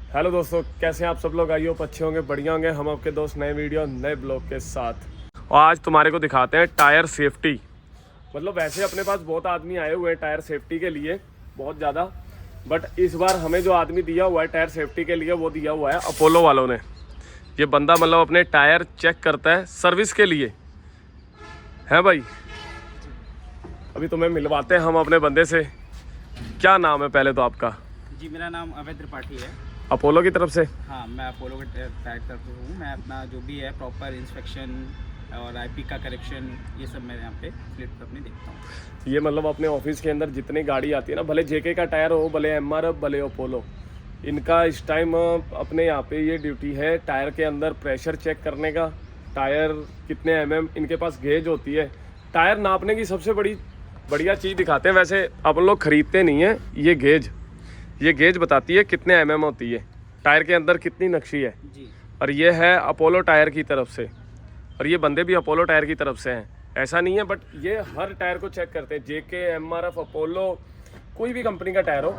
Hello दोस्तों, कैसे हैं आप सब लोग? आई होप अच्छे होंगे, बढ़िया होंगे। हम आपके दोस्त नए वीडियो नए ब्लॉग के साथ। और आज तुम्हारे को दिखाते हैं टायर सेफ्टी। मतलब वैसे अपने पास बहुत आदमी आए हुए हैं टायर सेफ्टी के लिए, बहुत ज़्यादा। बट इस बार हमें जो आदमी दिया हुआ है टायर सेफ्टी के लिए, वो दिया हुआ है अपोलो वालों ने। ये बंदा मतलब अपने टायर चेक करता है सर्विस के लिए, है भाई। अभी तुम्हें मिलवाते हैं हम अपने बंदे से। क्या नाम है पहले तो आपका? जी, मेरा नाम अवैध त्रिपाठी है। अपोलो की तरफ से? हाँ, मैं अपोलो के टायर तरफ से हूँ। मैं अपना जो भी है प्रॉपर इंस्पेक्शन और आईपी का करेक्शन, ये सब मैं यहाँ पे फ्लिप पर अपनी देखता हूँ। ये मतलब अपने ऑफिस के अंदर जितनी गाड़ी आती है ना, भले जेके का टायर हो, भले एमआरएफ, भले अपोलो, इनका इस टाइम अपने यहाँ पे ये ड्यूटी है टायर के अंदर प्रेशर चेक करने का। टायर कितने एमएम, इनके पास गेज होती है। टायर नापने की सबसे बढ़िया चीज़ दिखाते हैं। वैसे अपन लोग खरीदते नहीं हैं। ये गेज बताती है कितने एमएम होती है, टायर के अंदर कितनी नक्शी है। जी। और ये है अपोलो टायर की तरफ से, और ये बंदे भी अपोलो टायर की तरफ से हैं। ऐसा नहीं है, बट ये हर टायर को चेक करते हैं। जेके, एमआरएफ, अपोलो, कोई भी कंपनी का टायर हो,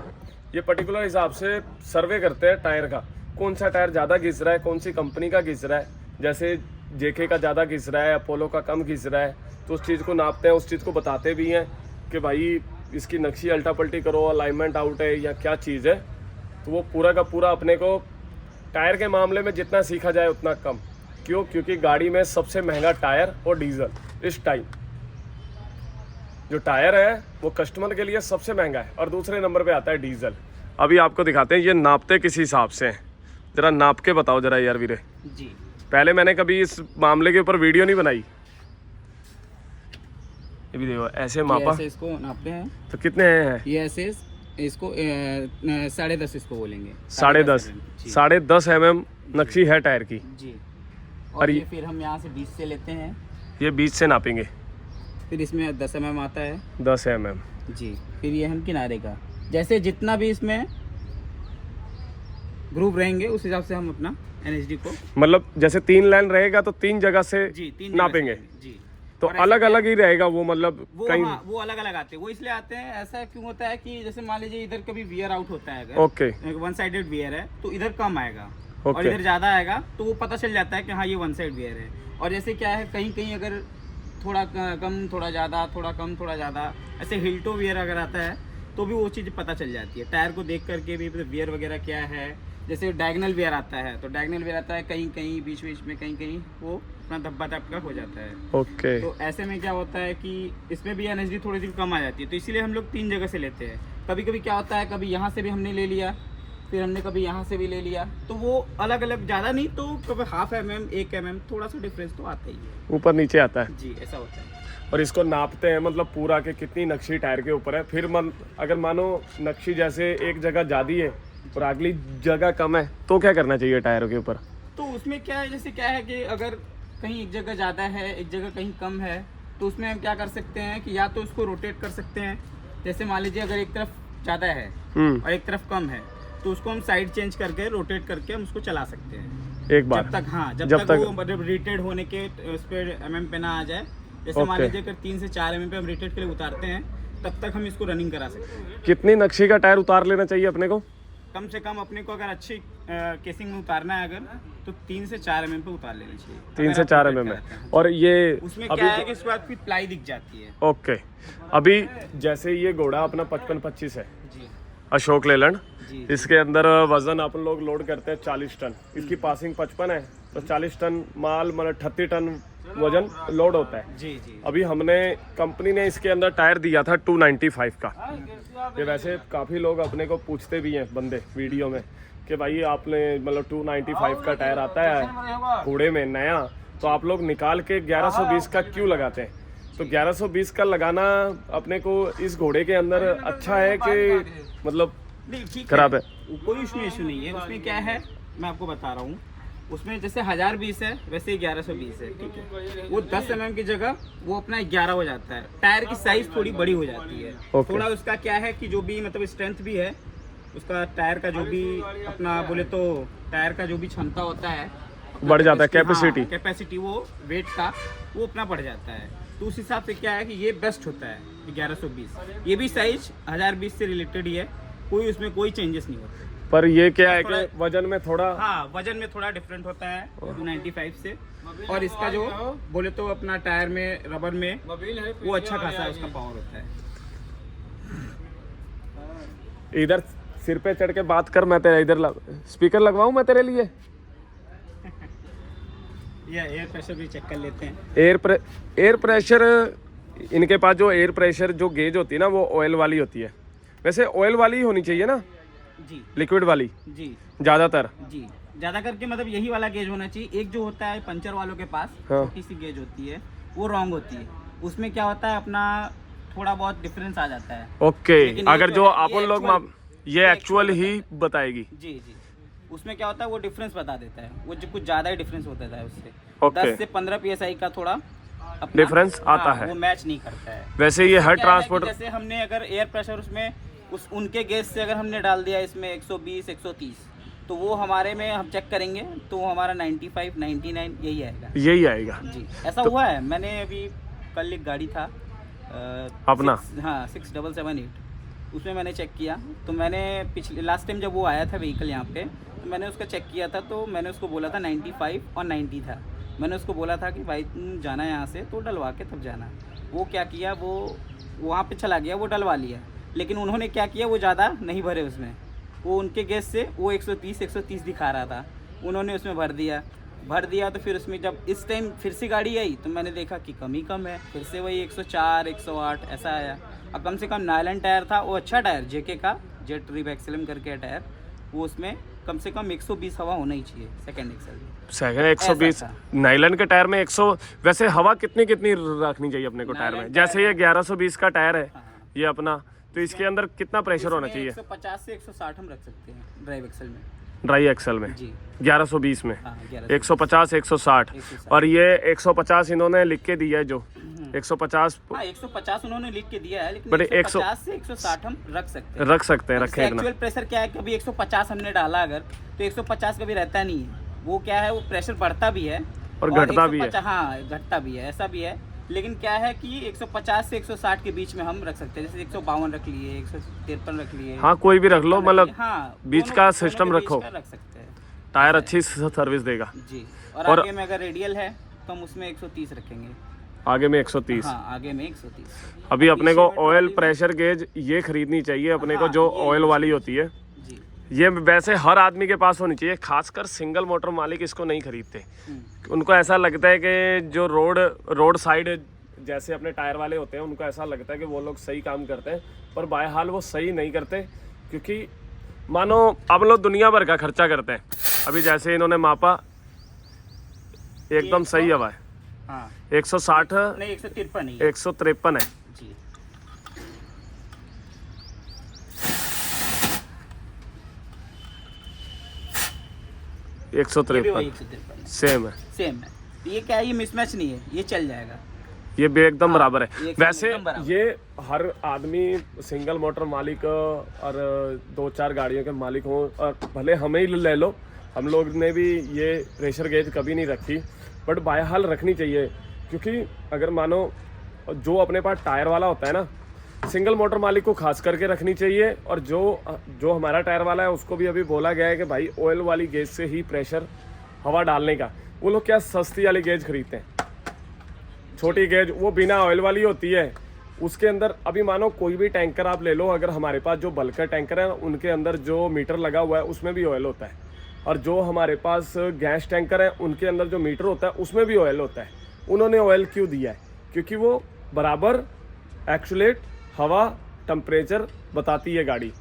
ये पर्टिकुलर हिसाब से सर्वे करते हैं टायर का। कौन सा टायर ज़्यादा घिस रहा है, कौन सी कंपनी का घिस रहा है। जैसे जेके का ज़्यादा घिस रहा है, अपोलो का कम घिस रहा है, तो उस चीज़ को नापते हैं, उस चीज़ को बताते भी हैं कि भाई इसकी नक्शी अल्टा पल्टी करो, अलाइनमेंट आउट है या क्या चीज़ है। तो वो पूरा का पूरा अपने को टायर के मामले में जितना सीखा जाए उतना कम। क्यों? क्योंकि गाड़ी में सबसे महंगा टायर और डीजल इस टाइम। जो टायर है वो कस्टमर के लिए सबसे महंगा है, और दूसरे नंबर पे आता है डीजल। अभी आपको दिखाते हैं ये नापते किस हिसाब से हैं। ज़रा नाप के बताओ ज़रा यार वीरे। जी। पहले मैंने कभी इस मामले के ऊपर वीडियो नहीं बनाई। ये भी देखो, ऐसे मापा, ऐसे इसको नापते हैं तो कितने हैं? ये ऐसे इसको 10.5 इसको बोलेंगे। 10.5 10.5 mm नक्शी है टायर की। जी। और और ये फिर हम यहाँ से 20 से लेते हैं। ये 20 से नापेंगे। फिर इसमें 10 mm आता है। 10 mm। जी। फिर ये हम किनारे का, जैसे जितना भी इसमें ग्रुप रहेंगे उस हिसाब से हम अपना एनएचडी को, मतलब जैसे 3 लाइन रहेगा तो 3 जगह से जी, 3 नापेंगे। जी। तो अलग अलग ही रहेगा वो, मतलब वो कहीं। हाँ, वो अलग अलग आते हैं। वो इसलिए आते हैं, ऐसा क्यों होता है कि जैसे मान लीजिए इधर कभी वियर आउट होता है, अगर ओके, वन साइडेड वियर है तो इधर कम आएगा ओके। और इधर ज़्यादा आएगा, तो वो पता चल जाता है कि हाँ ये वन साइड वियर है। और जैसे क्या है, कहीं कहीं अगर थोड़ा कम थोड़ा ज़्यादा, थोड़ा कम थोड़ा ज़्यादा, ऐसे हिल्टो वियर अगर आता है तो भी वो चीज़ पता चल जाती है। टायर को देख करके भी वियर वगैरह क्या है। जैसे डायगनल वियर आता है तो डायगनल वियर आता है कहीं कहीं बीच बीच में, कहीं कहीं वो अपना धब्बा टाइप का हो जाता है। ओके। तो ऐसे में क्या होता है कि इसमें भी एनएचडी थोड़ी सी कम आ जाती है, तो इसीलिए हम लोग 3 जगह से लेते हैं। कभी कभी क्या होता है, कभी यहाँ से भी हमने ले लिया, फिर हमने कभी यहाँ से भी ले लिया, तो वो अलग अलग, ज़्यादा नहीं तो कभी ½ mm 1 mm थोड़ा सा डिफरेंस तो आता ही है, ऊपर नीचे आता है। जी ऐसा होता है। और इसको नापते हैं मतलब पूरा के कितनी नक्शी टायर के ऊपर है। फिर अगर मानो नक्शी जैसे एक जगह ज़्यादा है और अगली जगह कम है, तो क्या करना चाहिए टायरों के ऊपर? तो उसमें क्या है, जैसे क्या है कि अगर कहीं एक जगह ज़्यादा है, एक जगह कहीं कम है, तो उसमें हम क्या कर सकते हैं कि या तो उसको रोटेट कर सकते हैं। जैसे मान लीजिए अगर एक तरफ ज़्यादा है और एक तरफ कम है, तो उसको हम साइड चेंज करके रोटेट करके हम उसको चला सकते हैं एक बार, जब तक वो मतलब रिटेड होने के उस पर MM पे ना आ जाए। जैसे मान लीजिए अगर 3 से 4 MM पे हम रिटेड के लिए उतारते हैं, तब तक हम इसको रनिंग करा सकते हैं। कितनी नक्शी का टायर उतार लेना चाहिए अपने को? कम से कम अपने को अगर अच्छी केसिंग में उतारना है अगर, तो 3 से 4 MM पे उतार लेना चाहिए। 3 से 4 mm में। और ये उसमें क्या है कि इसके बाद फिर प्लाई दिख जाती है। ओके। अभी जैसे ये घोड़ा अपना 55-25 है, जी अशोक लेलैंड, जी। इसके अंदर वजन अपन लोग लोड करते हैं 40 टन। इसकी पासिंग 55 है, तो 40 टन माल मतलब 38 टन वजन लोड होता है। जी जी। अभी हमने कंपनी ने इसके अंदर टायर दिया था 295 का। ये वैसे काफ़ी लोग अपने को पूछते भी हैं बंदे वीडियो में कि भाई आपने मतलब 295 का टायर आता है घोड़े में नया, तो आप लोग निकाल के 1120 का क्यों लगाते हैं? तो 1120 का लगाना अपने को इस घोड़े के अंदर अच्छा है कि मतलब नहीं, ठीक खराब है? कोई उसमें इशू नहीं है। उसमें क्या है, मैं आपको बता रहा हूँ। उसमें जैसे 1020 है, वैसे 1120 है, ठीक है। वो 10 mm की जगह वो अपना 11 हो जाता है। टायर की साइज थोड़ी बड़ी हो जाती है। थोड़ा उसका क्या है कि जो भी मतलब स्ट्रेंथ भी है उसका, टायर का जो भी अपना बोले तो टायर का जो भी क्षमता होता है बढ़ जाता है, कैपेसिटी। हाँ, कैपेसिटी वो वेट का वो अपना बढ़ जाता है। तो उस हिसाब से क्या है कि ये बेस्ट होता है 1120। ये भी साइज 1020 से रिलेटेड ही है, कोई उसमें कोई चेंजेस नहीं होते। पर ये क्या है कि वजन में थोड़ा हाँ वजन में थोड़ा डिफरेंट होता है 295 से। और इसका जो बोले तो अपना टायर में रबर में वो अच्छा खासा है, उसका पावर होता है। इधर सिर पे चढ़ के बात कर, मैं तेरा इधर स्पीकर लगवाऊं मैं तेरे लिए। या एयर प्रेशर भी चेक कर लेते हैं। एयर प्रेशर, इनके पास जो एयर प्रेशर जो गेज होती है ना वो ऑयल वाली होती है। वैसे ऑयल वाली ही होनी चाहिए ना जी, लिक्विड वाली जी ज़्यादातर। जी ज़्यादा करके मतलब यही वाला गेज होना चाहिए। एक जो होता है पंचर वालों के पास हाँ। छोटी सी गेज होती है, वो रॉन्ग होती है। उसमें क्या होता है अपना थोड़ा बहुत डिफरेंस आ जाता है। ओके, लेकिन ये अगर जो जो है, अपन लोग ये एक्चुअल ही बताएगी। जी जी, उसमें क्या होता है वो डिफरेंस बता देता है, वो जो कुछ ज़्यादा ही डिफरेंस होता है उससे। ओके। 10 से 15 PSI का थोड़ा डिफरेंस आता है, वो मैच नहीं करता है। वैसे ये हर क्या है कि ट्रांसपोर्ट। जैसे हमने अगर एयर प्रेशर उसमें उनके गेज से अगर हमने डाल दिया इसमें 120 130, तो वो हमारे में हम चेक करेंगे तो हमारा 95 99 यही आएगा। यही आएगा जी, ऐसा हुआ है। मैंने अभी कल एक गाड़ी था अपना 6778, उसमें मैंने चेक किया तो मैंने पिछले लास्ट टाइम जब वो आया था व्हीकल यहाँ पे, तो मैंने उसका चेक किया था तो मैंने उसको बोला था 95 और 90 था। मैंने उसको बोला था कि भाई तुम जाना यहाँ से तो डलवा के तब जाना। वो क्या किया, वो वहाँ पे चला गया, वो डलवा लिया। लेकिन उन्होंने क्या किया, वो ज़्यादा नहीं भरे उसमें। वो उनके गैस से वो 130 दिखा रहा था, उन्होंने उसमें भर दिया तो फिर उसमें जब इस टाइम फिर से गाड़ी आई तो मैंने देखा कि कम है। फिर से वही 104 108 ऐसा आया। अब कम से कम नायलन टायर था, वो अच्छा टायर जेके का जेट ट्रिप एक्सएलएम करके टायर, वो उसमें कम से कम 120 हवा होना ही चाहिए सेकंड एक्सेल में। सेकंड 120 नाइलन के टायर में 100। वैसे हवा कितनी रखनी चाहिए अपने को टायर में? जैसे ये 1120 का टायर है ये अपना, तो इसके अंदर कितना प्रेशर होना चाहिए? 150 से 160 हम रख सकते हैं ड्राइव एक्सेल में। ड्राई एक्सेल में जी 1120 में 1100 150 160। और ये 150 इन्होंने लिख के दिया है जो 150। हाँ 150 उन्होंने लिख के दिया है, लेकिन बट 150 से 160 हम रख सकते हैं। रखें इतना। एक्चुअल प्रेशर क्या है, कभी 150 हमने डाला अगर तो 150 कभी रहता नहीं है। वो क्या है, वो प्रेशर बढ़ता भी है और घटता भी है। हाँ घटता भी है, ऐसा भी है। लेकिन क्या है कि 150 से 160 के बीच में हम रख सकते हैं। जैसे 152 रख लिए, 153 रख लिए। हाँ कोई भी रख लो, मतलब हाँ बीच का सिस्टम रखो, रख सकते हैं। टायर अच्छी सर्विस देगा। जी, और आगे में अगर रेडियल है तो हम उसमें 130 रखेंगे। आगे में 130। हाँ आगे में 130। अभी अपने को ऑयल प्रेशर गेज ये खरीदनी चाहिए अपने को, जो ऑयल वाली होती है। जी, ये वैसे हर आदमी के पास होनी चाहिए, खासकर सिंगल मोटर मालिक इसको नहीं खरीदते। उनको ऐसा लगता है कि जो रोड साइड जैसे अपने टायर वाले होते हैं, उनको ऐसा लगता है कि वो लोग सही काम करते हैं, पर बाहर वो सही नहीं करते। क्योंकि मानो अब लोग दुनिया भर का खर्चा करते हैं। अभी जैसे इन्होंने मापा एकदम सही हवा है। हाँ 160 नहीं 153 नहीं 153 है जी। ये भी वही 153 सेम है। सेम है। ये क्या है, ये मिसमैच नहीं है, ये चल जाएगा। ये भी एकदम बराबर है। ये एकदम वैसे बराबर। ये हर आदमी सिंगल मोटर मालिक और 2-4 गाड़ियों के मालिक हों, और भले हमें ही ले लो, हम लोग ने भी ये प्रेशर गेज कभी नहीं रखी, बट बाहर रखनी चाहिए। क्योंकि अगर मानो जो अपने पास टायर वाला होता है ना, सिंगल मोटर मालिक को खास करके रखनी चाहिए। और जो हमारा टायर वाला है उसको भी अभी बोला गया है कि भाई ऑयल वाली गेज से ही प्रेशर हवा डालने का। वो लोग क्या सस्ती वाली गेज खरीदते हैं, छोटी गेज, वो बिना ऑयल वाली होती है। उसके अंदर अभी मानो कोई भी टैंकर आप ले लो, अगर हमारे पास जो बल्कर टैंकर है उनके अंदर जो मीटर लगा हुआ है उसमें भी ऑयल होता है। और जो हमारे पास गैस टैंकर है उनके अंदर जो मीटर होता है उसमें भी ऑयल होता है। उन्होंने ऑयल क्यों दिया है? क्योंकि वो बराबर एक्चुलेट हवा टेम्परेचर बताती है गाड़ी,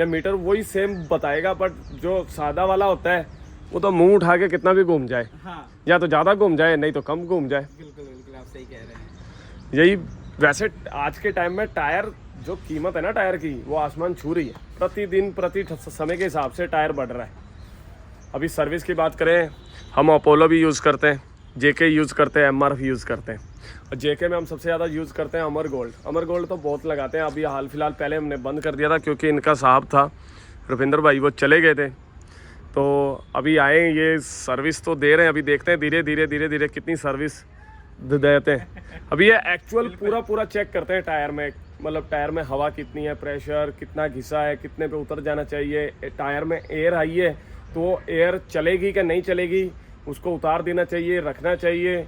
या मीटर वही सेम बताएगा। बट जो सादा वाला होता है वो तो मुंह उठा के कितना भी घूम जाए, हाँ या तो ज़्यादा घूम जाए नहीं तो कम घूम जाए। बिल्कुल बिल्कुल आप सही कह रहे हैं। यही वैसे आज के टाइम में टायर जो कीमत है ना टायर की, वो आसमान छू रही है। प्रतिदिन प्रति समय के हिसाब से टायर बढ़ रहा है। अभी सर्विस की बात करें, हम अपोलो भी यूज़ करते हैं, जेके यूज़ करते हैं, एमआरएफ यूज़ करते हैं। और जेके में हम सबसे ज़्यादा यूज़ करते हैं अमर गोल्ड। अमर गोल्ड तो बहुत लगाते हैं। अभी हाल फिलहाल पहले हमने बंद कर दिया था क्योंकि इनका साहब था रुपिंदर भाई, वो चले गए थे। तो अभी आए ये सर्विस तो दे रहे हैं। अभी देखते हैं धीरे धीरे कितनी सर्विस देते हैं। अभी ये एक्चुअल पूरा चेक करते हैं टायर में, मतलब टायर में हवा कितनी है, प्रेशर कितना घिसा है, कितने पे उतर जाना चाहिए, टायर में एयर आई है तो एयर चलेगी कि नहीं चलेगी, उसको उतार देना चाहिए, रखना चाहिए।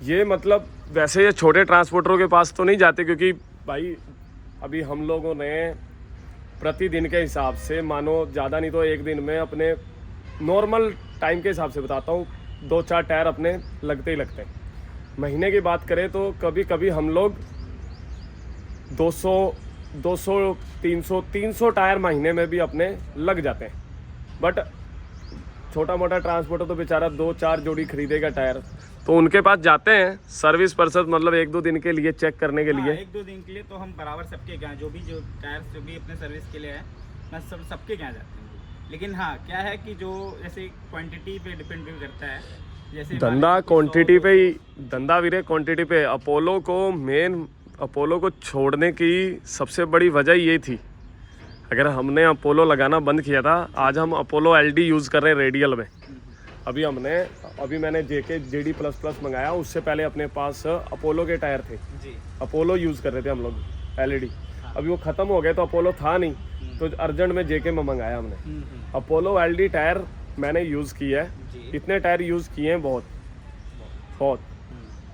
ये मतलब वैसे ये छोटे ट्रांसपोर्टरों के पास तो नहीं जाते, क्योंकि भाई अभी हम लोगों ने प्रतिदिन के हिसाब से मानो ज़्यादा नहीं तो एक दिन में अपने नॉर्मल टाइम के हिसाब से बताता हूँ 2-4 टायर अपने लगते ही लगते हैं। महीने की बात करें तो कभी कभी हम लोग 200, 300 टायर महीने में भी अपने लग जाते हैं। बट छोटा मोटा ट्रांसपोर्टर तो बेचारा 2-4 जोड़ी खरीदेगा टायर, तो उनके पास जाते हैं सर्विस पर्सन, मतलब 1-2 दिन के लिए चेक करने के लिए। 1-2 दिन के लिए तो हम बराबर सबके यहाँ जो टायर जो भी अपने सर्विस के लिए है, मैं सबके यहाँ जाते हैं। लेकिन हाँ क्या है कि जो जैसे क्वांटिटी पे डिपेंड भी करता है, जैसे धंधा क्वांटिटी पे ही, धंधा वीरे क्वांटिटी पे। अपोलो को छोड़ने की सबसे बड़ी वजह ये थी, अगर हमने अपोलो लगाना बंद किया था, आज हम अपोलो LD यूज़ कर रहे हैं रेडियल में। अभी मैंने JD++ मंगाया, उससे पहले अपने पास अपोलो के टायर थे जी, अपोलो यूज़ कर रहे थे हम लोग LED। अभी वो ख़त्म हो गए तो अपोलो था नहीं, तो अर्जेंट में JK में मंगाया हमने। अपोलो LD टायर मैंने यूज़ किया है, इतने टायर यूज़ किए हैं बहुत।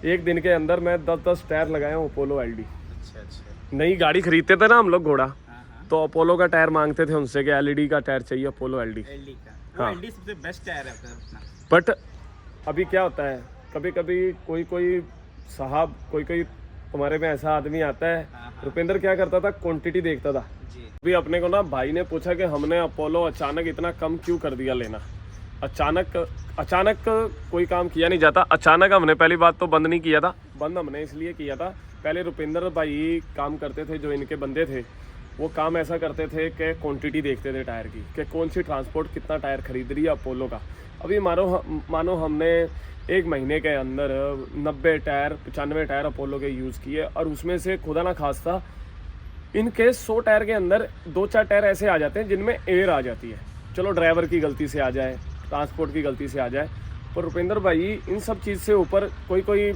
एक दिन के अंदर मैं 10-10 टायर लगाया हूँ अपोलो LD। अच्छा। नई गाड़ी खरीदते थे ना हम लोग घोड़ा, तो अपोलो का टायर मांगते थे उनसे कि LED का टायर चाहिए, अपोलो LD। हाँ, LD सबसे बेस्ट टायर है अपना। बट अभी क्या होता है, कभी कभी कोई साहब कोई हमारे में ऐसा आदमी आता है, रुपेंद्र क्या करता था, क्वांटिटी देखता था। अभी अपने को ना भाई ने पूछा कि हमने अपोलो अचानक इतना कम क्यों कर दिया लेना। अचानक कोई काम किया नहीं जाता। अचानक हमने पहली बात तो बंद नहीं किया था, बंद हमने इसलिए किया था, पहले रुपेंद्र भाई काम करते थे, जो इनके बंदे थे वो काम ऐसा करते थे कि क्वांटिटी देखते थे टायर की, कि कौन सी ट्रांसपोर्ट कितना टायर खरीद रही है अपोलो का। अभी मानो हमने एक महीने के अंदर 90 टायर 95 टायर अपोलो के यूज़ किए, और उसमें से खुदा ना खास्ता इनके 100 टायर के अंदर 2-4 टायर ऐसे आ जाते हैं जिनमें एयर आ जाती है। चलो ड्राइवर की गलती से आ जाए, ट्रांसपोर्ट की गलती से आ जाए, पर रुपेंद्र भाई इन सब चीज़ से ऊपर कोई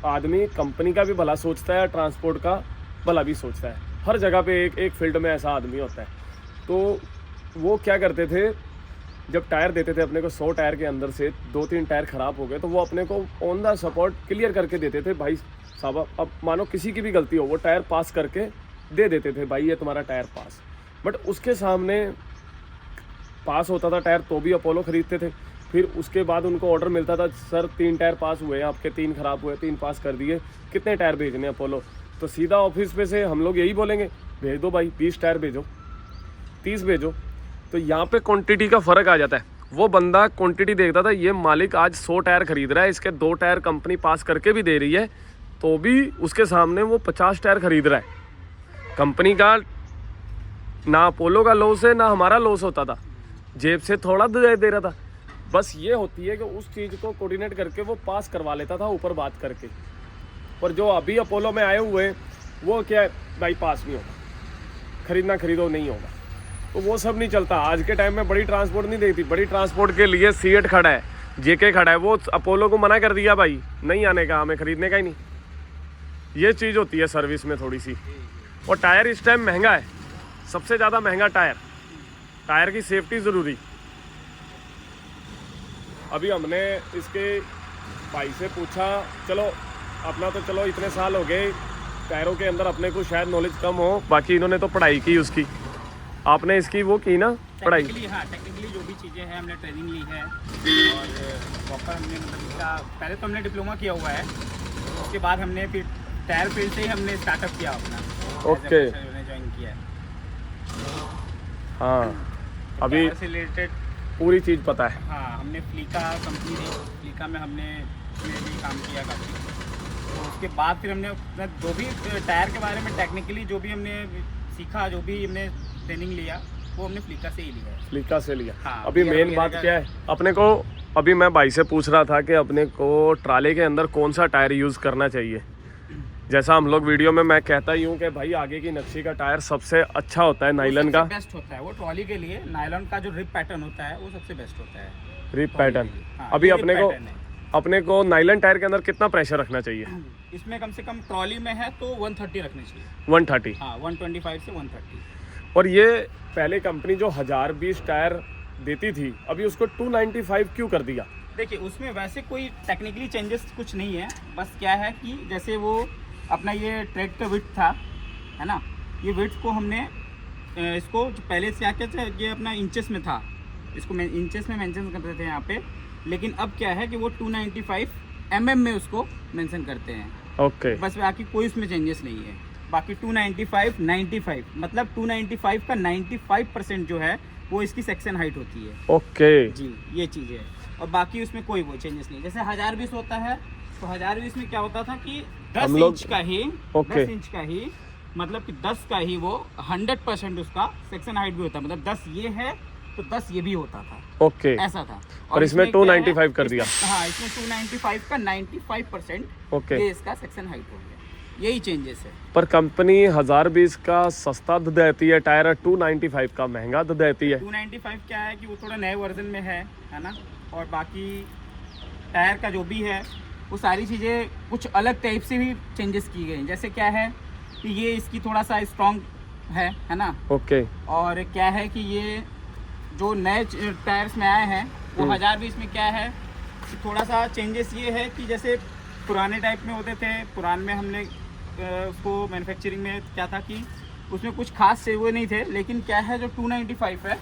आदमी कंपनी का भी भला सोचता है, ट्रांसपोर्ट का भला भी सोचता है। हर जगह पे एक फील्ड में ऐसा आदमी होता है। तो वो क्या करते थे, जब टायर देते थे अपने को 100 टायर के अंदर से 2-3 टायर ख़राब हो गए तो वो अपने को ऑन द स्पॉट क्लियर करके देते थे। भाई साहब अब मानो किसी की भी गलती हो, वो टायर पास करके दे देते थे, भाई ये तुम्हारा टायर पास। बट उसके सामने पास होता था टायर तो भी अपोलो ख़रीदते थे। फिर उसके बाद उनको ऑर्डर मिलता था, सर 3 टायर पास हुए, आपके 3 ख़राब हुए, 3 पास कर दिए, कितने टायर भेजने अपोलो। तो सीधा ऑफिस पे से हम लोग यही बोलेंगे, भेज दो भाई 20 टायर भेजो, 30 भेजो। तो यहाँ पे क्वांटिटी का फ़र्क आ जाता है। वो बंदा क्वांटिटी देखता था, ये मालिक आज 100 टायर खरीद रहा है, इसके 2 टायर कंपनी पास करके भी दे रही है, तो भी उसके सामने वो 50 टायर खरीद रहा है। कंपनी का ना अपोलो का लॉस है, ना हमारा लॉस होता था, जेब से थोड़ा दे रहा था। बस ये होती है कि उस चीज़ को कोऑर्डिनेट करके वो पास करवा लेता था ऊपर बात करके। पर जो अभी अपोलो में आए हुए वो क्या है, भाई पास नहीं होगा, खरीदना खरीदो नहीं होगा, तो वो सब नहीं चलता। आज के टाइम में बड़ी ट्रांसपोर्ट नहीं देखती, बड़ी ट्रांसपोर्ट के लिए सीएट खड़ा है, जेके खड़ा है, वो अपोलो को मना कर दिया भाई नहीं आने का, हमें खरीदने का ही नहीं। ये चीज़ होती है सर्विस में थोड़ी सी। और टायर इस टाइम महंगा है, सबसे ज़्यादा महंगा टायर की सेफ्टी ज़रूरी। अभी हमने इसके भाई से पूछा, चलो अपना तो चलो इतने साल हो गए टायरों के अंदर, अपने को शायद नॉलेज कम हो, बाकी इन्होंने तो पढ़ाई की उसकी, आपने इसकी वो की ना पढ़ाई। टेक्निकली जो भी चीज़ें हैं हमने ट्रेनिंग ली है, और प्रॉपर हमने मतलब इसका पहले तो हमने डिप्लोमा किया हुआ है, उसके बाद हमने फिर टायर फील्ड से ही हमने स्टार्टअप किया अपना। ओके, ज्वाइन किया है। हाँ अभी से रिलेटेड पूरी चीज़ पता है। हाँ, हमने फ्लीका कंपनी थी, फ्लीका में हमने भी काम किया काफ़ी। तो उसके बाद फिर हमने जो भी टायर के बारे में टेक्निकली जो भी हमने सीखा, जो भी हमने ट्रेनिंग लिया, वो हमने फ्लीका से ही लिया है। फ्लीका से लिया। हाँ, अभी मेन बात क्या है अपने को, अभी मैं भाई से पूछ रहा था कि अपने को ट्राले के अंदर कौन सा टायर यूज़ करना चाहिए। जैसा हम लोग वीडियो में मैं कहता ही हूँ कि भाई आगे की नक्शी का टायर सबसे अच्छा होता है, नायलॉन का बेस्ट होता है वो ट्रॉली के लिए। नायलॉन का जो रिप पैटर्न होता है वो सबसे बेस्ट होता है, रिप पैटर्न। हाँ, अभी ये अपने रिप को पैटर्न है। अपने को नाइलन टायर के अंदर कितना प्रेशर रखना चाहिए? इसमें कम से कम ट्रॉली में है तो 130 रखना चाहिए। 130। हाँ 125 से 130। और ये पहले कंपनी जो 1020 टायर देती थी अभी उसको 295 क्यों कर दिया? देखिए उसमें वैसे कोई टेक्निकली चेंजेस कुछ नहीं है, बस क्या है कि जैसे वो अपना ये ट्रेड का विड्थ था, है ना, ये विड्थ को हमने इसको पहले से क्या थे, ये अपना इंचेस में था, इसको इंचेस में मेंशन करते थे यहाँ पे, लेकिन अब क्या है कि वो 295 में उसको मेंशन करते हैं। ओके। बस बाकी कोई उसमें चेंजेस नहीं है। बाकी 295 95 मतलब 295 का 95% जो है वो इसकी सेक्शन हाइट होती है। ओके जी ये चीज़ है, और बाकी उसमें कोई वो चेंजेस नहीं। जैसे 1020 होता है तो 1020 में क्या होता था कि 10 इंच का ही 10 इंच का ही मतलब कि 10 का ही वो 100% उसका सेक्शन हाइट भी होता है, मतलब 10 ये है तो 10 ये भी होता था। ओके ऐसा था। और इसमें 295 कर दिया। हाँ इसमें 295 का 95% ओके ये इसका सेक्शन हाइट हो गया, यही चेंजेस है। पर कंपनी 1020 का सस्ता दे देती है टायर, 295 का महंगा दे देती है। 295 क्या है कि वो थोड़ा नए वर्जन में है ना, और बाकी टायर का जो भी है वो सारी चीज़ें कुछ अलग टाइप से भी चेंजेस की गई। जैसे क्या है कि ये इसकी थोड़ा सा स्ट्रॉन्ग है ना। ओके। और क्या है कि ये जो नए टायर्स में आए हैं वो 1020 में क्या है कि थोड़ा सा चेंजेस ये है कि जैसे पुराने टाइप में होते थे, पुराने में हमने उसको मैन्युफैक्चरिंग में क्या था कि उसमें कुछ खास से वो नहीं थे, लेकिन क्या है जो 295 है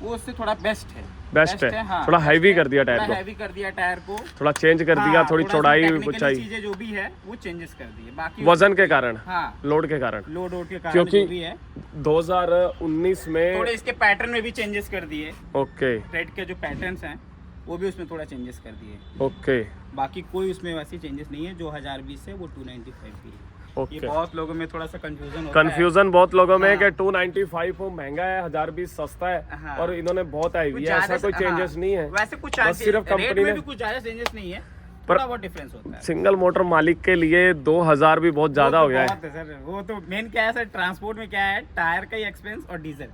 वो उससे थोड़ा बेस्ट है। हाँ, थोड़ा हैवी कर दिया टायर को, हैवी कर दिया टायर को, थोड़ा चेंज कर दिया, थोड़ी चौड़ाई ऊंचाई चीजें जो भी है वो चेंजेस कर दी है। बाकी वजन के कारण, हाँ लोड के कारण, के कारण क्योंकि जो भी है 2019 में थोड़े इसके पैटर्न में भी चेंजेस कर दिए। ओके। थ्रेड के जो पैटर्न्स हैं वो भी उसमें थोड़ा चेंजेस कर दिए। ओके। बाकी कोई उसमें वैसी चेंजेस नहीं है। जो 1020 है वो 295 की है। ओके। ये बहुत लोगों में थोड़ा सा कंफ्यूजन बहुत लोगों में है कि 295 वो महंगा है, 1020 सस्ता है। हाँ। और इन्होंने बहुत आई हुई है, ऐसा कोई चेंजेस नहीं है। वैसे कुछ बस सिर्फ कंपनी ने कुछ ज्यादा चेंजेस नहीं है, पर थोड़ा बहुत डिफरेंस होता है। सिंगल मोटर मालिक के लिए 2000 भी बहुत ज्यादा हो गया है। सर वो तो मेन क्या है सर, ट्रांसपोर्ट में क्या है, टायर का ही एक्सपेंस और डीजल,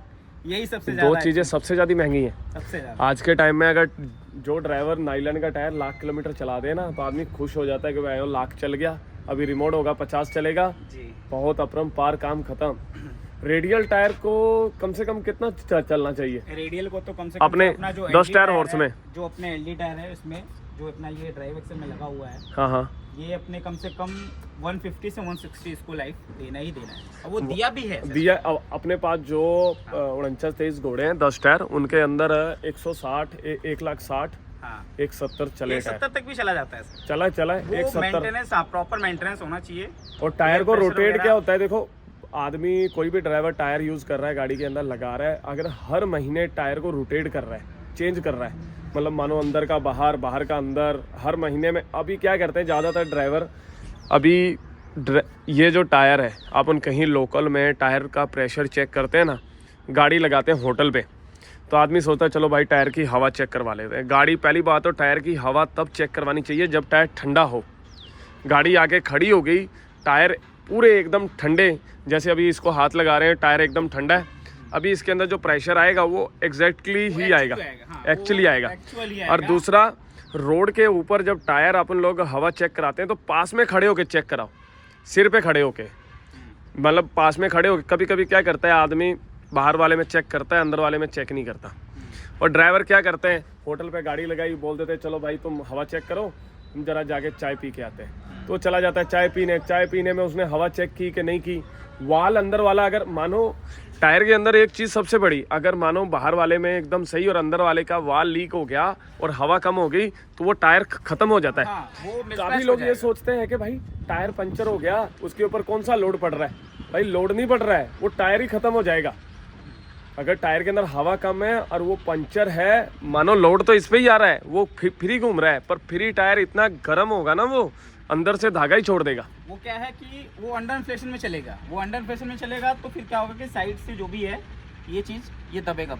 यही सबसे ज्यादा दो चीजें सबसे ज्यादा महंगी है सबसे ज्यादा। आज के टाइम में। अगर जो ड्राइवर नाइलन का टायर 1,00,000 किलोमीटर चला दे ना तो आदमी खुश हो जाता है कि भाई 1,00,000 चल गया, अभी रिमोट होगा 50 चलेगा जी। बहुत अपरंपार काम खत्म। रेडियल टायर को कम से कम कितना चलना चाहिए? रेडियल को तो कम से कम अपने अपना जो 10 टायर हॉर्स में, जो अपने एलडी टायर है उसमें जो अपना ये ड्राइव एक्सल में लगा हुआ है, हाँ हाँ, ये अपने कम से कम 150 से 160 इसको लाइफ देना ही देना है, और वो दिया भी है सर। दिया। अपने पास जो 49-23 घोड़े हैं 10 टायर, उनके अंदर 160, 1,60,000, हाँ 170 चले टायर। 170 तक भी चला जाता है सर। चला 170। मेंटेनेंस, हाँ प्रॉपर मेंटेनेंस होना चाहिए। और टायर को रोटेट क्या होता है, देखो आदमी कोई भी ड्राइवर टायर यूज कर रहा है, गाड़ी के अंदर लगा रहा है, अगर हर महीने टायर को रोटेट कर रहा है, चेंज कर रहा है, मतलब मानो अंदर का बाहर, बाहर का अंदर, हर महीने में। अभी क्या करते हैं ज़्यादातर ड्राइवर, अभी ये जो टायर है, अपन कहीं लोकल में टायर का प्रेशर चेक करते हैं ना, गाड़ी लगाते हैं होटल पे, तो आदमी सोचता है चलो भाई टायर की हवा चेक करवा लेते हैं। गाड़ी, पहली बात तो टायर की हवा तब चेक करवानी चाहिए जब टायर ठंडा हो। गाड़ी आके खड़ी हो गई, टायर पूरे एकदम ठंडे, जैसे अभी इसको हाथ लगा रहे हैं, टायर एकदम ठंडा है, अभी इसके अंदर जो प्रेशर आएगा वो एग्जैक्टली ही आएगा, एक्चुअली आएगा। और दूसरा, रोड के ऊपर जब टायर अपन लोग हवा चेक कराते हैं तो पास में खड़े होके चेक कराओ, सिर पे खड़े होके, मतलब पास में खड़े होके। कभी कभी क्या करता है आदमी, बाहर वाले में चेक करता है, अंदर वाले में चेक नहीं करता। और ड्राइवर क्या करते हैं, होटल पे गाड़ी लगाई, बोल देते हैं चलो भाई तुम हवा चेक करो, हम जरा जाके चाय पी के आते हैं। तो चला जाता है चाय पीने। चाय पीने में उसने हवा चेक की कि नहीं की, वाल अंदर वाला, अगर मानो टायर के अंदर एक चीज़ सबसे बड़ी, अगर मानो बाहर वाले में एकदम सही और अंदर वाले का वाल लीक हो गया और हवा कम हो गई तो वो टायर खत्म हो जाता है। काफ़ी लोग ये सोचते हैं कि भाई टायर पंचर हो गया, उसके ऊपर कौन सा लोड पड़ रहा है। भाई लोड नहीं पड़ रहा है, वो टायर ही खत्म हो जाएगा। अगर टायर के अंदर हवा कम है और वो पंचर है, मानो लोड तो इस पे ही आ रहा है, वो फ्री घूम रहा है, पर फ्री टायर इतना गर्म होगा ना, वो अंदर से धागा ही छोड़ देगा। वो क्या है कि वो अंडर इन्फ्लेशन में चलेगा, वो अंडर इन्फ्लेशन में चलेगा तो फिर क्या होगा कि साइड से जो भी है ये चीज़ ये दबेगा,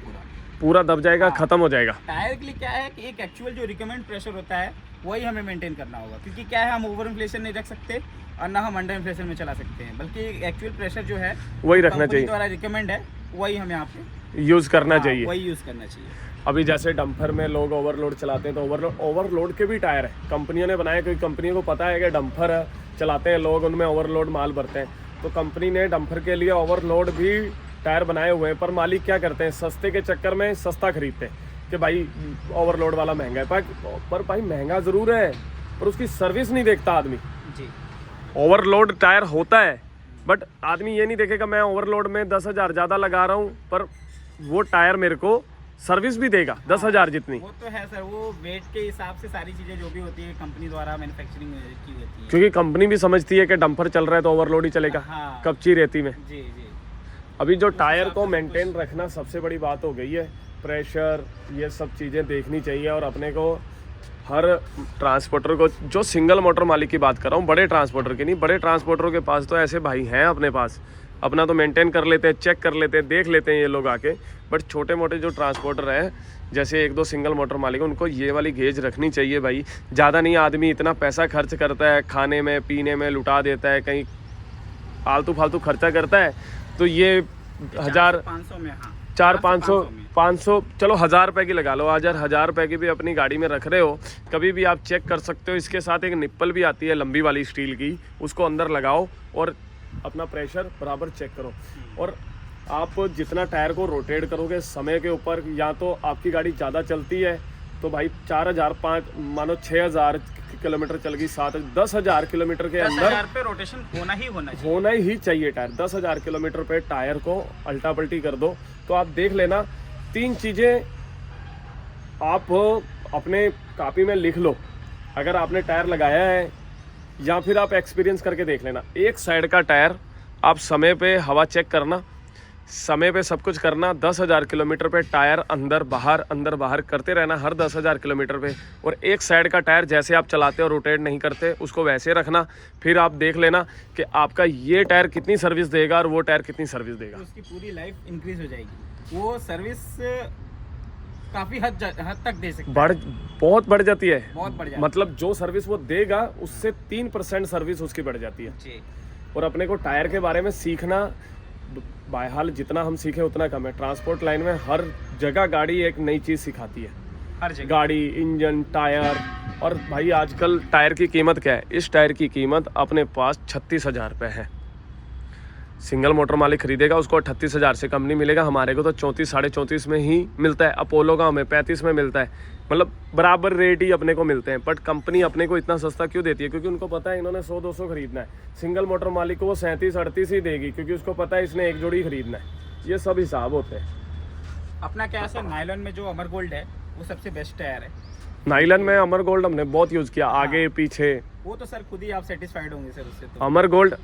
पूरा दब जाएगा, हाँ। खत्म हो जाएगा। टायर के लिए क्या है कि एक एक्चुअल जो रिकमेंड प्रेशर होता है वही हमें मेंटेन करना होगा, क्योंकि क्या है हम ओवर इन्फ्लेशन नहीं रख सकते और ना हम अंडर इन्फ्लेशन में चला सकते हैं, बल्कि एक्चुअल प्रेशर जो है वही रखना चाहिए, द्वारा रिकमेंड है वही हमें यहाँ पे यूज करना चाहिए, वही यूज करना चाहिए। अभी जैसे डंपर में लोग ओवरलोड चलाते हैं तो ओवरलोड के भी टायर है, कंपनियों ने बनाए, क्योंकि कंपनियों को पता है कि डंपर चलाते हैं लोग, उनमें ओवरलोड माल भरते हैं, तो कंपनी ने डंपर के लिए ओवरलोड भी टायर बनाए हुए हैं। पर मालिक क्या करते हैं, सस्ते के चक्कर में सस्ता खरीदते हैं कि भाई ओवरलोड वाला महंगा है, पर भाई महंगा ज़रूर है पर उसकी सर्विस नहीं देखता आदमी। जी ओवरलोड टायर होता है बट आदमी ये नहीं देखेगा मैं ओवरलोड में 10,000 ज़्यादा लगा रहा हूँ पर वो टायर मेरे को सर्विस भी देगा 10,000 जितनी। वो तो है सर, वो वेट के हिसाब से सारी चीज़ें जो भी होती है कंपनी द्वारा मैन्युफैक्चरिंग की होती है। क्योंकि कंपनी भी समझती है कि डंपर चल रहा है तो ओवरलोड ही चलेगा। हाँ। कच्ची रेती में जी जी। अभी जो टायर को मेंटेन रखना सबसे बड़ी बात हो गई है, प्रेशर ये सब चीज़ें देखनी चाहिए। और अपने को हर ट्रांसपोर्टर को, जो सिंगल मोटर मालिक की बात कर रहा हूँ, बड़े ट्रांसपोर्टर की नहीं, बड़े ट्रांसपोर्टरों के पास तो ऐसे भाई हैं अपने पास, अपना तो मेंटेन कर लेते हैं, चेक कर लेते हैं, देख लेते हैं ये लोग आके। बट छोटे मोटे जो ट्रांसपोर्टर हैं, जैसे 1-2 सिंगल मोटर मालिक, उनको ये वाली गेज रखनी चाहिए भाई। ज़्यादा नहीं, आदमी इतना पैसा खर्च करता है, खाने में पीने में लुटा देता है, कहीं आलतू फालतू खर्चा करता है, तो ये 500 में, हाँ 400-500 चलो 1,000 रुपये की लगा लो, 1,000 रुपये की भी अपनी गाड़ी में रख रहे हो, कभी भी आप चेक कर सकते हो। इसके साथ एक निप्पल भी आती है लंबी वाली स्टील की, उसको अंदर लगाओ और अपना प्रेशर बराबर चेक करो। और आप जितना टायर को रोटेट करोगे समय के ऊपर, या तो आपकी गाड़ी ज़्यादा चलती है तो भाई 4,000 मानो 6,000 किलोमीटर चल गई, 10,000 किलोमीटर के अंदर 10,000 पे रोटेशन होना ही चाहिए टायर। 10,000 किलोमीटर पे टायर को अल्टा पल्टी कर दो तो आप देख लेना, 3 चीज़ें आप अपने कॉपी में लिख लो। अगर आपने टायर लगाया है या फिर आप एक्सपीरियंस करके देख लेना, एक साइड का टायर आप समय पे हवा चेक करना, समय पे सब कुछ करना, 10,000 किलोमीटर पे टायर अंदर बाहर करते रहना हर 10,000 किलोमीटर पे। और एक साइड का टायर जैसे आप चलाते हो रोटेट नहीं करते, उसको वैसे रखना। फिर आप देख लेना कि आपका ये टायर कितनी सर्विस देगा और वो टायर कितनी सर्विस देगा। तो उसकी पूरी लाइफ इंक्रीज हो जाएगी, वो सर्विस काफ़ी हद तक दे सकते हैं। बहुत बढ़ जाती है, बहुत बढ़ जाती मतलब जो सर्विस वो देगा उससे 3% सर्विस उसकी बढ़ जाती है। जी। और अपने को टायर के बारे में सीखना बाहर जितना हम सीखे उतना कम है। ट्रांसपोर्ट लाइन में हर जगह गाड़ी एक नई चीज़ सिखाती है, हर जगह गाड़ी, इंजन, टायर। और भाई आजकल टायर की कीमत क्या है, इस टायर की कीमत अपने पास 36,000 रुपये है। सिंगल मोटर मालिक खरीदेगा उसको 38,000 से कम नहीं मिलेगा, हमारे को तो 34-34.5 में ही मिलता है। अपोलो का हमें 35 में मिलता है, मतलब बराबर रेट ही अपने को मिलते हैं। बट कंपनी अपने को इतना सस्ता क्यों देती है, क्योंकि उनको पता है इन्होंने 100-200 खरीदना है। सिंगल मोटर मालिक को वो 37-38 ही देगी, क्योंकि उसको पता है इसने एक जोड़ी खरीदना है। ये सब हिसाब होते हैं। अपना क्या है सर, नायलॉन में जो अमर गोल्ड है वो सबसे बेस्ट टायर है। नाइलन में अमर गोल्ड हमने बहुत यूज़ किया, आगे पीछे। वो तो सर खुद ही आप सेटिस्फाइड होंगे सर उससे। तो अमर गोल्ड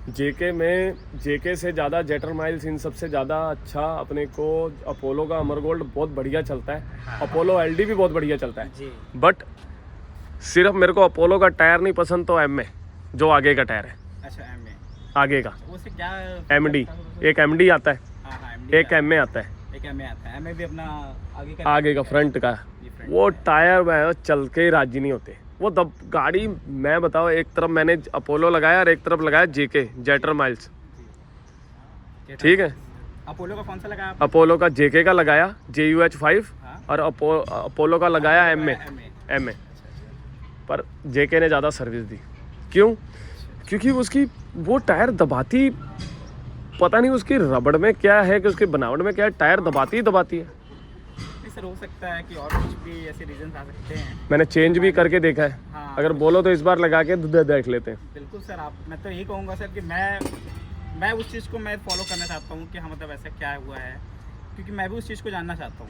जेके में, जेके से ज़्यादा, जेटर माइल्स, इन सबसे ज़्यादा अच्छा अपने को अपोलो का अमर गोल्ड बहुत बढ़िया चलता है। हाँ। अपोलो एलडी भी बहुत बढ़िया चलता है जी। बट सिर्फ मेरे को अपोलो का टायर नहीं पसंद, तो एम ए जो आगे का टायर है, अच्छा एम ए आगे का उससे क्या एमडी, एक एमडी आता है, हाँ हाँ एक एम ए आता है, एक एम ए आता है। एम ए भी अपना आगे का फ्रंट का। वो टायर में चल के राजी नहीं होते वो गाड़ी। मैं बताओ, एक तरफ मैंने अपोलो लगाया और एक तरफ लगाया जेके, जेटर माइल्स, ठीक है। अपोलो का कौन सा लगाया? अपोलो का जेके का लगाया JUH5, हाँ। और अपोलो का लगाया एम ए। पर जेके ने ज़्यादा सर्विस दी। क्यों? क्योंकि उसकी वो टायर दबाती, पता नहीं उसकी रबड़ में क्या है कि उसकी बनावट में क्या है, टायर दबाती है। सर हो सकता है कि और कुछ भी ऐसे रीजन आ सकते हैं। मैंने चेंज भी करके देखा है। हाँ। अगर बोलो तो इस बार लगा के देख लेते हैं। बिल्कुल सर, मैं तो यही कहूँगा सर कि मैं उस चीज़ को मैं फॉलो करना चाहता हूँ कि हाँ मतलब ऐसा क्या हुआ है, क्योंकि मैं भी उस चीज़ को जानना चाहता हूँ।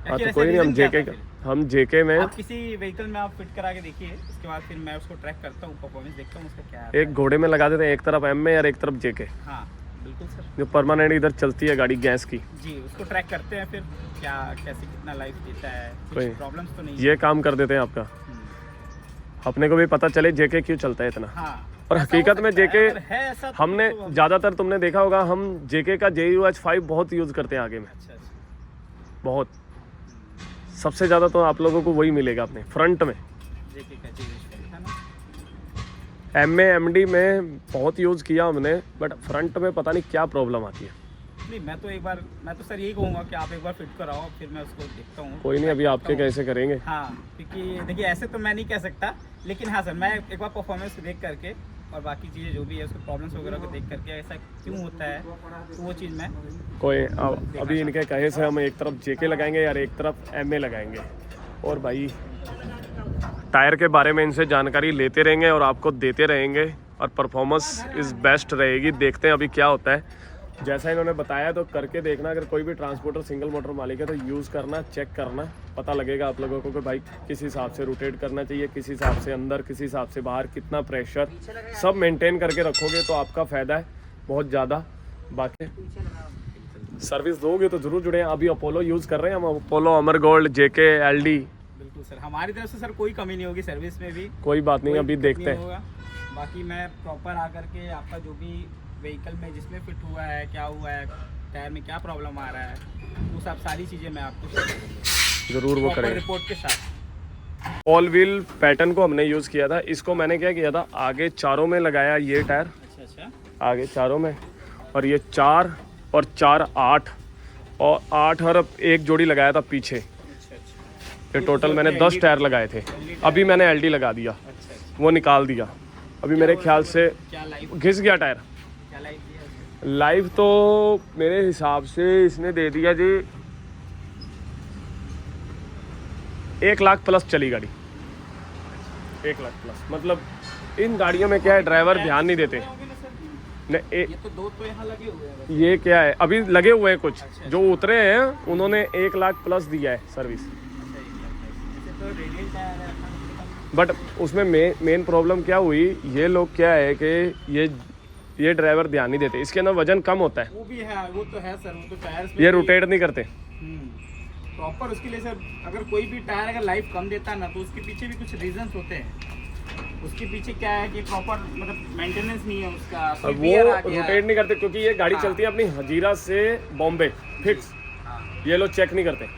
हाँ तो कोई नहीं, हम जेके में आप किसी व्हीकल में आप फिट करा के देखिए, उसके बाद फिर मैं उसको ट्रैक करता हूँ, परफॉर्मेंस देखता हूँ उसका क्या है। एक घोड़े में लगा देते हैं, एक तरफ एम ए और एक तरफ जेके। हाँ बिल्कुल सर, जो परमानेंट इधर चलती है गाड़ी गैस की। जी, उसको ट्रैक करते हैं, फिर क्या कैसे कितना लाइफ देता है, कोई कुछ प्रॉब्लम्स तो नहीं ये काम कर देते हैं आपका, अपने को भी पता चले जेके क्यों चलता है इतना। हाँ। और हकीकत में जेके ऐसा हमने ज़्यादातर, तुमने देखा होगा, हम जेके का JUH5 बहुत यूज़ करते हैं आगे में। अच्छा, बहुत, सबसे ज़्यादा तो आप लोगों को वही मिलेगा अपने फ्रंट में। जेके का है ना। MA MD में बहुत यूज़ किया हमने, बट फ्रंट में पता नहीं क्या प्रॉब्लम आती है। नहीं मैं तो सर यही कहूँगा कि आप एक बार फिट कराओ, फिर मैं उसको देखता हूँ। कोई नहीं, अभी आपके कैसे करेंगे। हाँ, क्योंकि देखिए ऐसे तो मैं नहीं कह सकता, लेकिन हाँ सर, मैं एक बार परफॉर्मेंस देख करके और बाकी चीज़ें जो भी है उसके प्रॉब्लम्स वगैरह को देख करके ऐसा क्यों होता है, तो वो चीज़ मैं कोई अभी इनके कहे से हम एक तरफ जेके लगाएंगे यार, एक तरफ एमए लगाएंगे। और भाई टायर के बारे में इनसे जानकारी लेते रहेंगे और आपको देते रहेंगे, और परफॉर्मेंस इज़ बेस्ट रहेगी। देखते हैं अभी क्या होता है। जैसा इन्होंने बताया तो करके देखना, अगर कोई भी ट्रांसपोर्टर सिंगल मोटर मालिक है तो यूज़ करना, चेक करना, पता लगेगा आप लोगों को कि भाई किस हिसाब से रोटेट करना चाहिए, किस हिसाब से अंदर, किस हिसाब से बाहर, कितना प्रेशर, सब मेंटेन करके रखोगे तो आपका फ़ायदा है बहुत ज़्यादा। बाकी सर्विस दोगे तो ज़रूर जुड़े। अभी अपोलो यूज़ कर रहे हैं हम, अपोलो, अमर गोल्ड, जेके, एलडी। बिल्कुल सर, हमारी तरफ से सर कोई कमी नहीं होगी सर्विस में भी, कोई बात नहीं, कोई अभी दिक्कत देखते नहीं हैं। होगा। बाकी मैं प्रॉपर आकर के आपका जो भी व्हीकल में जिसमें फिट हुआ है, क्या हुआ है, टायर में क्या प्रॉब्लम आ रहा है, वो सब सारी चीज़ें मैं आपको शेयर करूँगा ज़रूर वो करेंगे रिपोर्ट के साथ। ऑल व्हील पैटर्न को हमने यूज़ किया था। इसको मैंने क्या किया था, आगे चारों में लगाया ये टायर, अच्छा, आगे चारों में, और ये 4 और 4 8 और 8 और एक जोड़ी लगाया था पीछे। ये टोटल मैंने 10 टायर लगाए थे। अभी मैंने एलडी लगा दिया, वो निकाल दिया। अभी मेरे ख्याल से क्या लाइफ घिस गया टायर। क्या लाइफ दिया उसने? लाइफ तो मेरे हिसाब से इसने दे दिया जी 1 लाख प्लस चली गाड़ी। 1 लाख प्लस, मतलब इन गाड़ियों में क्या है, ड्राइवर ध्यान नहीं देते। नहीं, ये तो दो तो यहाँ लगे हुए हैं। ये क्या है, अभी लगे हुए हैं कुछ जो उतरे हैं, उन्होंने 1 लाख प्लस दिया है सर्विस। तो रेडियल टायर है, बट उसमें मेन प्रॉब्लम क्या हुई, ये लोग क्या है कि ये ड्राइवर ध्यान नहीं देते। इसके अंदर वजन कम होता है, वो भी है, वो तो है सर, वो तो टायर्स ये रोटेट नहीं करते। प्रॉपर उसके लिए सर, अगर कोई भी टायर अगर लाइफ कम देता है ना, तो उसके पीछे भी कुछ रीजंस होते हैं। उसके पीछे क्या है कि प्रॉपर मतलब मेंटेनेंस नहीं है उसका, अब कोई वो wear आ गया। रोटेट नहीं करते क्योंकि ये गाड़ी हाँ। चलती है अपनी हजीरा से बॉम्बे फिक्स। ये लोग चेक नहीं करते,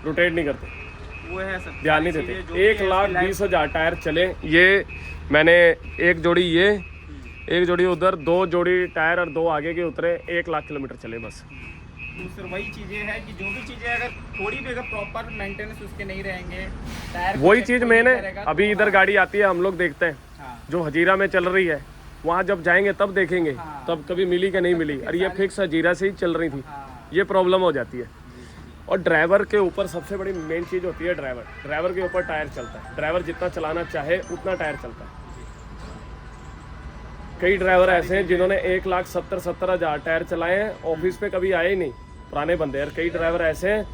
रोटेट नहीं करते, वो है सर, ध्यान नहीं इसीलिए देते। जो भी 1,20,000 टायर चले। ये मैंने एक जोड़ी ये, एक जोड़ी उधर, 2 जोड़ी टायर और 2 आगे के उतरे, 1 लाख किलोमीटर चले बस। तो सर वही चीजें है कि जो भी चीजें अगर थोड़ी भी अगर प्रॉपर मेंटेनेंस उसके नहीं रहेंगे, टायर वही चीज़ मैंने अभी इधर गाड़ी आती है, हम लोग देखते हैं हाँ, जो हजीरा में चल रही है, वहाँ जब जाएंगे तब देखेंगे, हाँ। तब कभी मिली कि नहीं मिली। और ये फिक्स हजीरा से ही चल रही थी, हाँ, ये प्रॉब्लम हो जाती है। और ड्राइवर के ऊपर सबसे बड़ी मेन चीज़ होती है ड्राइवर के ऊपर टायर चलता है। ड्राइवर जितना चलाना चाहे उतना टायर चलता है। कई ड्राइवर ऐसे हैं जिन्होंने 1,70,000 टायर चलाए हैं, ऑफिस पे कभी आए ही नहीं, पुराने बंदे। और कई ड्राइवर ऐसे हैं,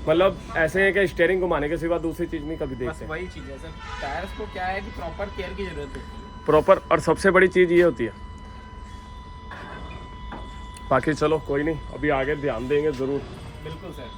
मतलब ऐसे हैं कि स्टीयरिंग घुमाने के सिवा दूसरी चीज़ नहीं कभी बस देखते। वही चीज है सर, टायर्स को क्या है कि प्रॉपर केयर की जरूरत होती है। प्रॉपर, और सबसे बड़ी चीज़ ये होती है। बाकी चलो कोई नहीं, अभी आगे ध्यान देंगे ज़रूर। बिल्कुल सर।